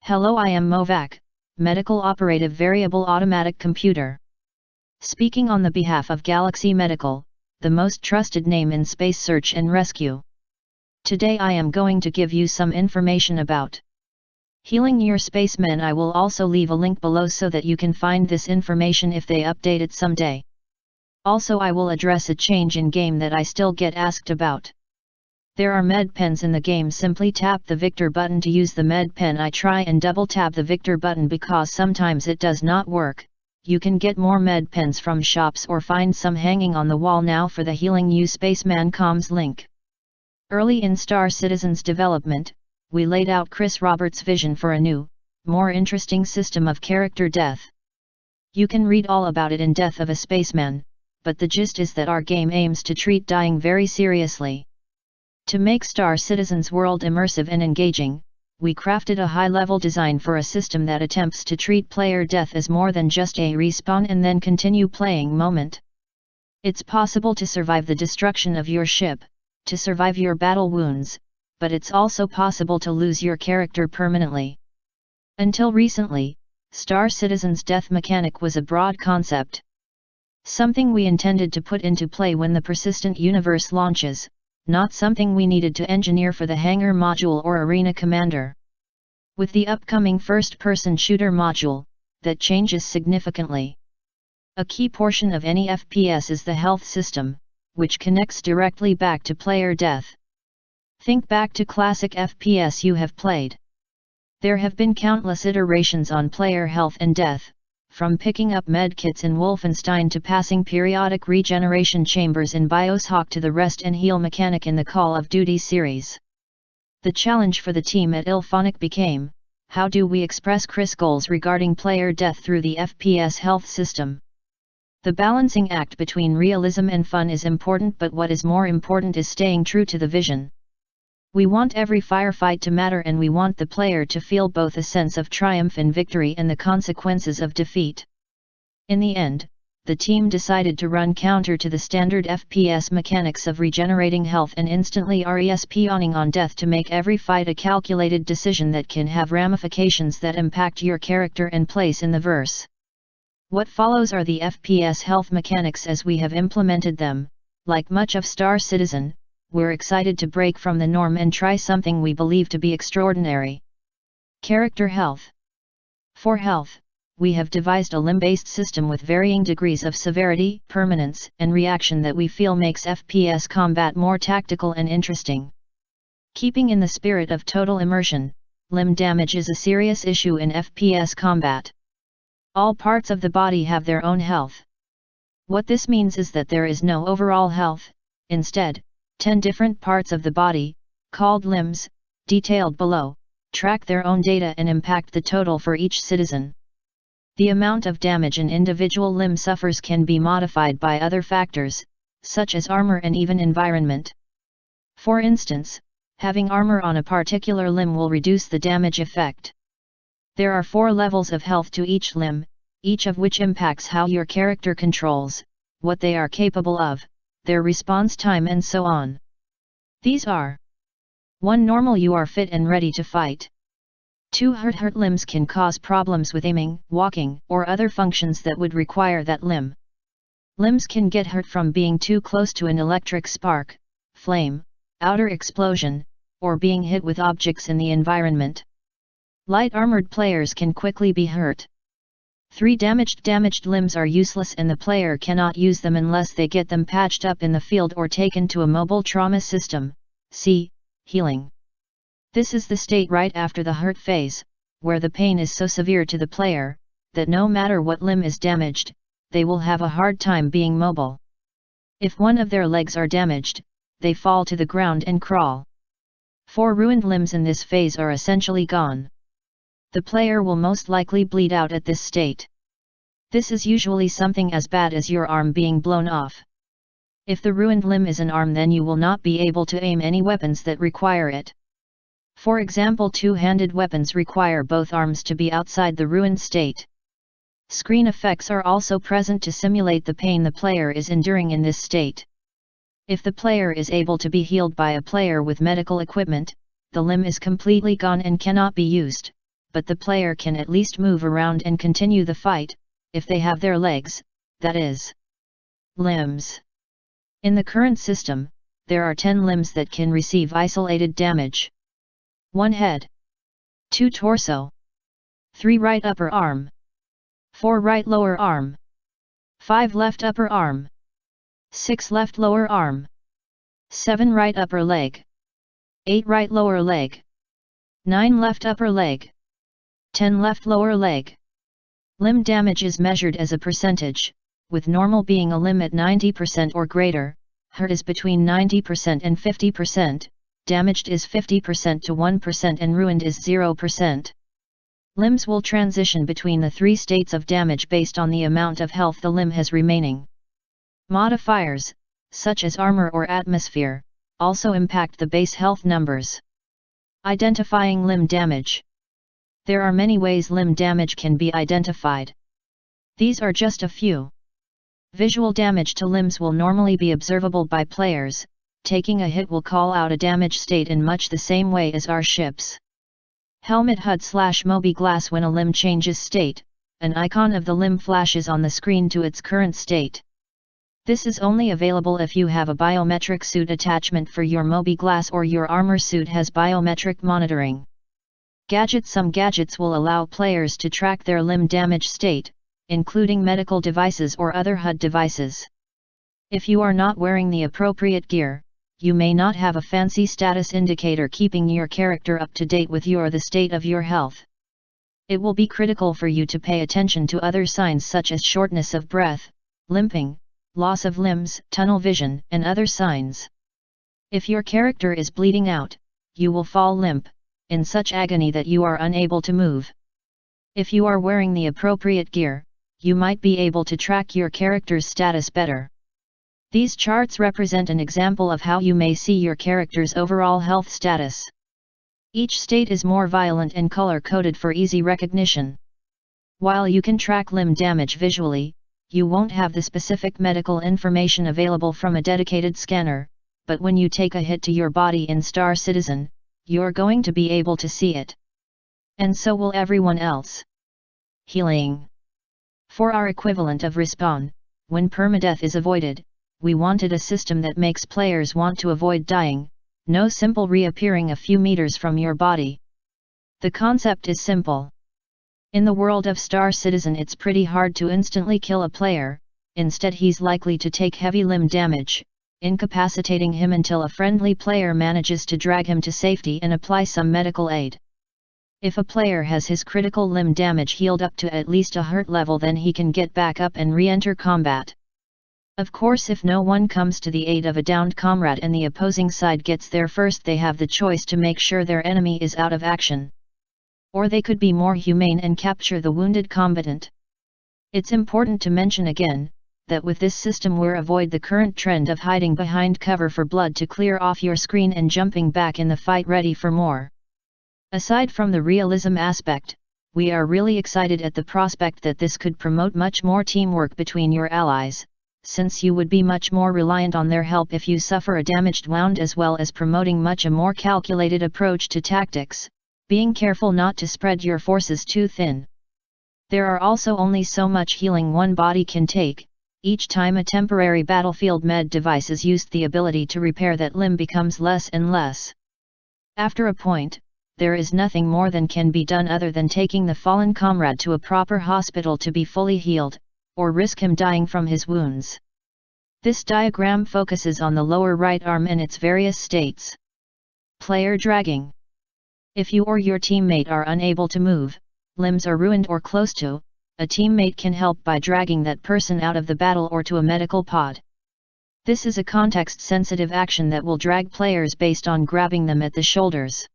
Hello, I am Movac, Medical Operative Variable Automatic Computer. Speaking on the behalf of Galaxy Medical, the most trusted name in space search and rescue. Today I am going to give you some information about healing your spacemen. I will also leave a link below so that you can find this information if they update it someday. Also, I will address a change in game that I still get asked about. There are med pens in the game. Simply tap the Victor button to use the med pen. I try and double tap the Victor button because sometimes it does not work. You can get more med pens from shops or find some hanging on the wall. Now for the Healing You Spaceman comms link. Early in Star Citizen's development, we laid out Chris Roberts' vision for a new, more interesting system of character death. You can read all about it in Death of a Spaceman, but the gist is that our game aims to treat dying very seriously. To make Star Citizen's world immersive and engaging, we crafted a high-level design for a system that attempts to treat player death as more than just a respawn and then continue playing moment. It's possible to survive the destruction of your ship, to survive your battle wounds, but it's also possible to lose your character permanently. Until recently, Star Citizen's death mechanic was a broad concept. Something we intended to put into play when the persistent universe launches, not something we needed to engineer for the Hangar module or Arena Commander. With the upcoming first-person shooter module, that changes significantly. A key portion of any FPS is the health system, which connects directly back to player death. Think back to classic FPS you have played. There have been countless iterations on player health and death, from picking up medkits in Wolfenstein to passing periodic regeneration chambers in Bioshock to the rest and heal mechanic in the Call of Duty series. The challenge for the team at IllFonic became, how do we express Chris' goals regarding player death through the FPS health system? The balancing act between realism and fun is important, but what is more important is staying true to the vision. We want every firefight to matter, and we want the player to feel both a sense of triumph in victory and the consequences of defeat. In the end, the team decided to run counter to the standard FPS mechanics of regenerating health and instantly respawning on death to make every fight a calculated decision that can have ramifications that impact your character and place in the verse. What follows are the FPS health mechanics as we have implemented them. Like much of Star Citizen, we're excited to break from the norm and try something we believe to be extraordinary. Character health. For health, we have devised a limb-based system with varying degrees of severity, permanence, and reaction that we feel makes FPS combat more tactical and interesting. Keeping in the spirit of total immersion, limb damage is a serious issue in FPS combat. All parts of the body have their own health. What this means is that there is no overall health. Instead, 10 different parts of the body, called limbs, detailed below, track their own data and impact the total for each citizen. The amount of damage an individual limb suffers can be modified by other factors, such as armor and even environment. For instance, having armor on a particular limb will reduce the damage effect. There are 4 levels of health to each limb, each of which impacts how your character controls, what they are capable of, their response time, and so on. These are: 1. Normal, you are fit and ready to fight. 2. Hurt limbs can cause problems with aiming, walking, or other functions that would require that limb. Limbs can get hurt from being too close to an electric spark, flame, outer explosion, or being hit with objects in the environment. Light armored players can quickly be hurt. 3. Damaged limbs are useless and the player cannot use them unless they get them patched up in the field or taken to a mobile trauma system. See, healing. This is the state right after the hurt phase, where the pain is so severe to the player, that no matter what limb is damaged, they will have a hard time being mobile. If one of their legs are damaged, they fall to the ground and crawl. 4. Ruined limbs in this phase are essentially gone. The player will most likely bleed out at this state. This is usually something as bad as your arm being blown off. If the ruined limb is an arm, then you will not be able to aim any weapons that require it. For example, two-handed weapons require both arms to be outside the ruined state. Screen effects are also present to simulate the pain the player is enduring in this state. If the player is able to be healed by a player with medical equipment, the limb is completely gone and cannot be used, but the player can at least move around and continue the fight, if they have their legs, that is, limbs. In the current system, there are 10 limbs that can receive isolated damage. 1 head, 2 torso, 3 right upper arm, 4 right lower arm, 5 left upper arm, 6 left lower arm, 7 right upper leg, 8 right lower leg, 9 left upper leg, 10 left lower leg. Limb damage is measured as a percentage, with normal being a limb at 90% or greater, hurt is between 90% and 50%, damaged is 50% to 1% and ruined is 0%. Limbs will transition between the 3 states of damage based on the amount of health the limb has remaining. Modifiers, such as armor or atmosphere, also impact the base health numbers. Identifying limb damage. There are many ways limb damage can be identified. These are just a few. Visual damage to limbs will normally be observable by players. Taking a hit will call out a damage state in much the same way as our ships. Helmet HUD/Mobi glass. When a limb changes state, an icon of the limb flashes on the screen to its current state. This is only available if you have a biometric suit attachment for your Mobi glass or your armor suit has biometric monitoring. Gadgets. Some gadgets will allow players to track their limb damage state, including medical devices or other HUD devices. If you are not wearing the appropriate gear, you may not have a fancy status indicator keeping your character up to date with the state of your health. It will be critical for you to pay attention to other signs such as shortness of breath, limping, loss of limbs, tunnel vision, and other signs. If your character is bleeding out, you will fall limp, in such agony that you are unable to move. If you are wearing the appropriate gear, you might be able to track your character's status better. These charts represent an example of how you may see your character's overall health status. Each state is more violent and color-coded for easy recognition. While you can track limb damage visually, you won't have the specific medical information available from a dedicated scanner, but when you take a hit to your body in Star Citizen, you're going to be able to see it. And so will everyone else. Healing. For our equivalent of respawn, when permadeath is avoided, we wanted a system that makes players want to avoid dying, no simple reappearing a few meters from your body. The concept is simple. In the world of Star Citizen it's pretty hard to instantly kill a player, instead he's likely to take heavy limb damage, incapacitating him until a friendly player manages to drag him to safety and apply some medical aid. If a player has his critical limb damage healed up to at least a hurt level, then he can get back up and re-enter combat. Of course, if no one comes to the aid of a downed comrade and the opposing side gets there first, they have the choice to make sure their enemy is out of action. Or they could be more humane and capture the wounded combatant. It's important to mention again, that with this system we'll avoid the current trend of hiding behind cover for blood to clear off your screen and jumping back in the fight ready for more. Aside from the realism aspect, we are really excited at the prospect that this could promote much more teamwork between your allies, since you would be much more reliant on their help if you suffer a damaged wound, as well as promoting a more calculated approach to tactics, being careful not to spread your forces too thin. There are also only so much healing one body can take. Each time a temporary battlefield med device is used, the ability to repair that limb becomes less and less. After a point, there is nothing more than can be done other than taking the fallen comrade to a proper hospital to be fully healed, or risk him dying from his wounds. This diagram focuses on the lower right arm and its various states. Player dragging. If you or your teammate are unable to move, limbs are ruined or close to, a teammate can help by dragging that person out of the battle or to a medical pod. This is a context-sensitive action that will drag players based on grabbing them at the shoulders.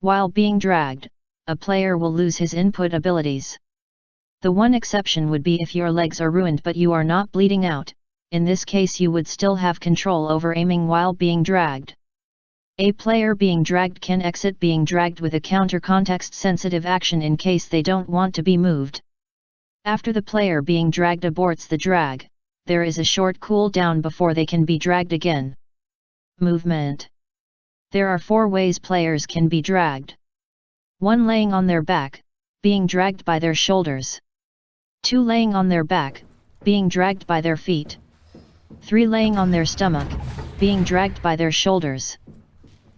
While being dragged, a player will lose his input abilities. The one exception would be if your legs are ruined but you are not bleeding out. In this case you would still have control over aiming while being dragged. A player being dragged can exit being dragged with a counter-context-sensitive action in case they don't want to be moved. After the player being dragged aborts the drag, there is a short cooldown before they can be dragged again. Movement. There are 4 ways players can be dragged. 1 laying on their back, being dragged by their shoulders. 2 laying on their back, being dragged by their feet. 3 laying on their stomach, being dragged by their shoulders.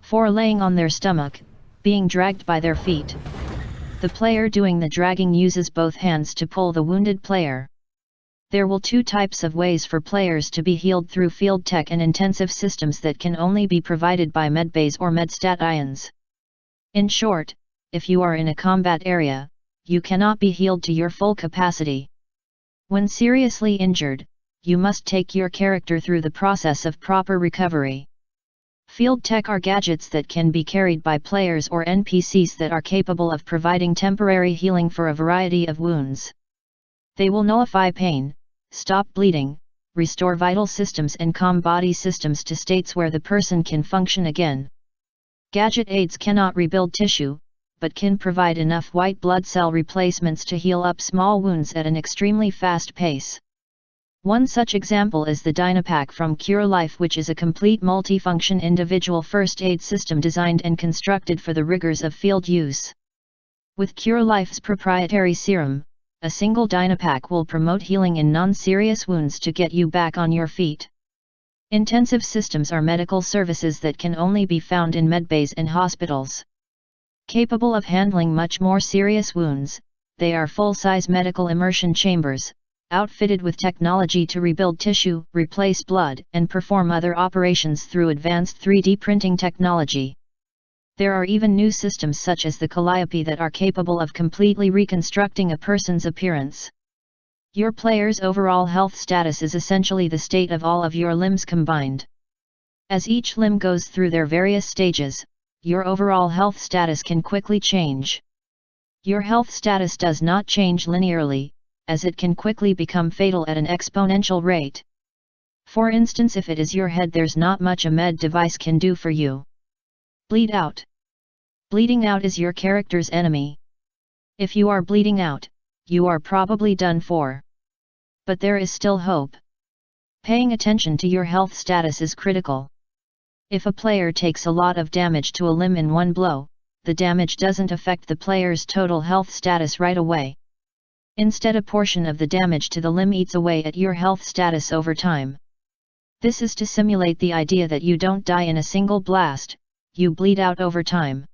4 laying on their stomach, being dragged by their feet. The player doing the dragging uses both hands to pull the wounded player. There will 2 types of ways for players to be healed through field tech and intensive systems that can only be provided by medbays or medstat ions. In short, if you are in a combat area, you cannot be healed to your full capacity. When seriously injured, you must take your character through the process of proper recovery. Field tech are gadgets that can be carried by players or NPCs that are capable of providing temporary healing for a variety of wounds. They will nullify pain, stop bleeding, restore vital systems and calm body systems to states where the person can function again. Gadget aids cannot rebuild tissue, but can provide enough white blood cell replacements to heal up small wounds at an extremely fast pace. One such example is the Dynapack from Cure Life, which is a complete multifunction individual first aid system designed and constructed for the rigors of field use. With Cure Life's proprietary serum, a single Dynapack will promote healing in non-serious wounds to get you back on your feet. Intensive systems are medical services that can only be found in medbays and hospitals. Capable of handling much more serious wounds, they are full-size medical immersion chambers, outfitted with technology to rebuild tissue, replace blood, and perform other operations through advanced 3D printing technology. There are even new systems such as the Calliope that are capable of completely reconstructing a person's appearance. Your player's overall health status is essentially the state of all of your limbs combined. As each limb goes through their various stages, your overall health status can quickly change. Your health status does not change linearly, as it can quickly become fatal at an exponential rate. For instance, if it is your head, there's not much a med device can do for you. Bleed out. Bleeding out is your character's enemy. If you are bleeding out, you are probably done for. But there is still hope. Paying attention to your health status is critical. If a player takes a lot of damage to a limb in one blow, the damage doesn't affect the player's total health status right away. Instead, a portion of the damage to the limb eats away at your health status over time. This is to simulate the idea that you don't die in a single blast, you bleed out over time.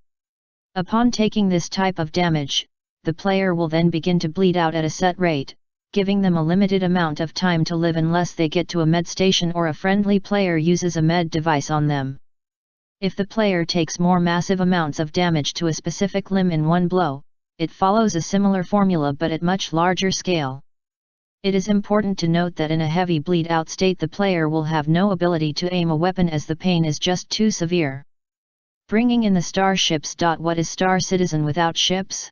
Upon taking this type of damage, the player will then begin to bleed out at a set rate, giving them a limited amount of time to live unless they get to a med station or a friendly player uses a med device on them. If the player takes more massive amounts of damage to a specific limb in one blow, it follows a similar formula but at much larger scale. It is important to note that in a heavy bleed-out state the player will have no ability to aim a weapon as the pain is just too severe. Bringing in the starships. What is Star Citizen without ships?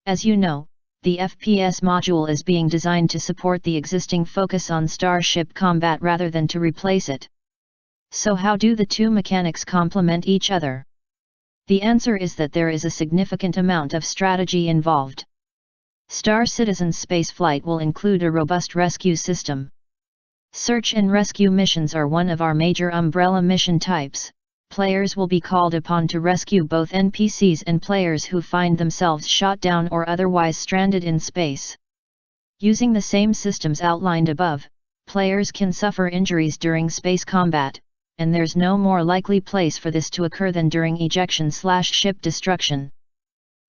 As you know, the FPS module is being designed to support the existing focus on starship combat rather than to replace it. So how do the two mechanics complement each other? The answer is that there is a significant amount of strategy involved. Star Citizen's spaceflight will include a robust rescue system. Search and rescue missions are one of our major umbrella mission types. Players will be called upon to rescue both NPCs and players who find themselves shot down or otherwise stranded in space. Using the same systems outlined above, players can suffer injuries during space combat, and there's no more likely place for this to occur than during ejection/ship destruction.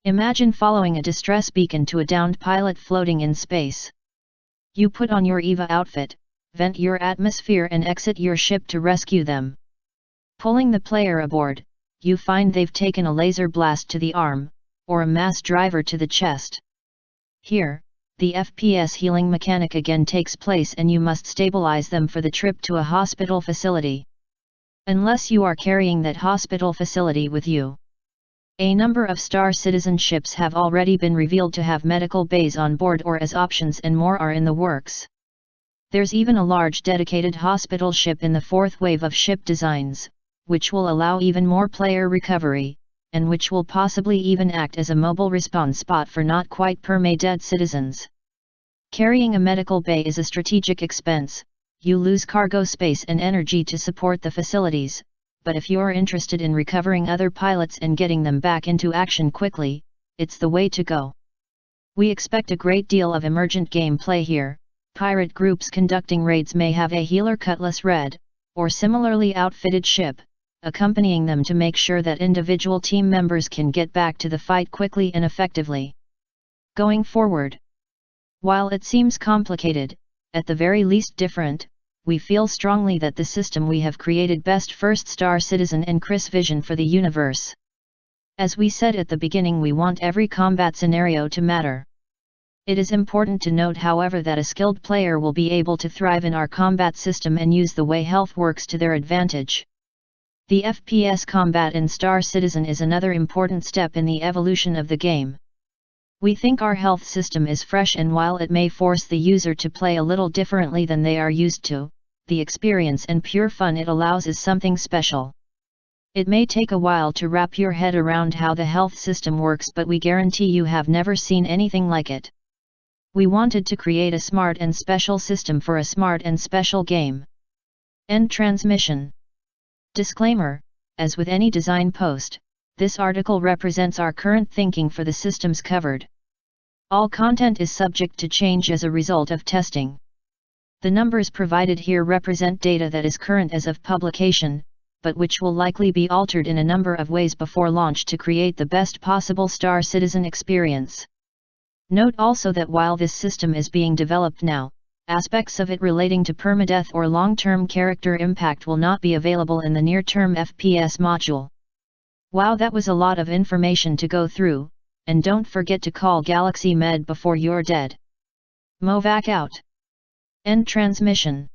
Imagine following a distress beacon to a downed pilot floating in space. You put on your EVA outfit, vent your atmosphere and exit your ship to rescue them. Pulling the player aboard, you find they've taken a laser blast to the arm, or a mass driver to the chest. Here, the FPS healing mechanic again takes place and you must stabilize them for the trip to a hospital facility. Unless you are carrying that hospital facility with you. A number of Star Citizen ships have already been revealed to have medical bays on board or as options, and more are in the works. There's even a large dedicated hospital ship in the fourth wave of ship designs, which will allow even more player recovery, and which will possibly even act as a mobile respawn spot for not quite perma-dead citizens. Carrying a medical bay is a strategic expense. You lose cargo space and energy to support the facilities, but if you're interested in recovering other pilots and getting them back into action quickly, it's the way to go. We expect a great deal of emergent gameplay here. Pirate groups conducting raids may have a healer Cutlass Red, or similarly outfitted ship, accompanying them to make sure that individual team members can get back to the fight quickly and effectively. Going forward, while it seems complicated, at the very least different, we feel strongly that the system we have created best first Star Citizen and Chris vision for the universe. As we said at the beginning, we want every combat scenario to matter. It is important to note, however, that a skilled player will be able to thrive in our combat system and use the way health works to their advantage. The FPS combat in Star Citizen is another important step in the evolution of the game. We think our health system is fresh, and while it may force the user to play a little differently than they are used to, the experience and pure fun it allows is something special. It may take a while to wrap your head around how the health system works, but we guarantee you have never seen anything like it. We wanted to create a smart and special system for a smart and special game. End transmission. Disclaimer: as with any design post, this article represents our current thinking for the systems covered. All content is subject to change as a result of testing. The numbers provided here represent data that is current as of publication, but which will likely be altered in a number of ways before launch to create the best possible Star Citizen experience. Note also that while this system is being developed now, aspects of it relating to permadeath or long-term character impact will not be available in the near-term FPS module. Wow, that was a lot of information to go through, and don't forget to call Galaxy Med before you're dead. Movac out. End transmission.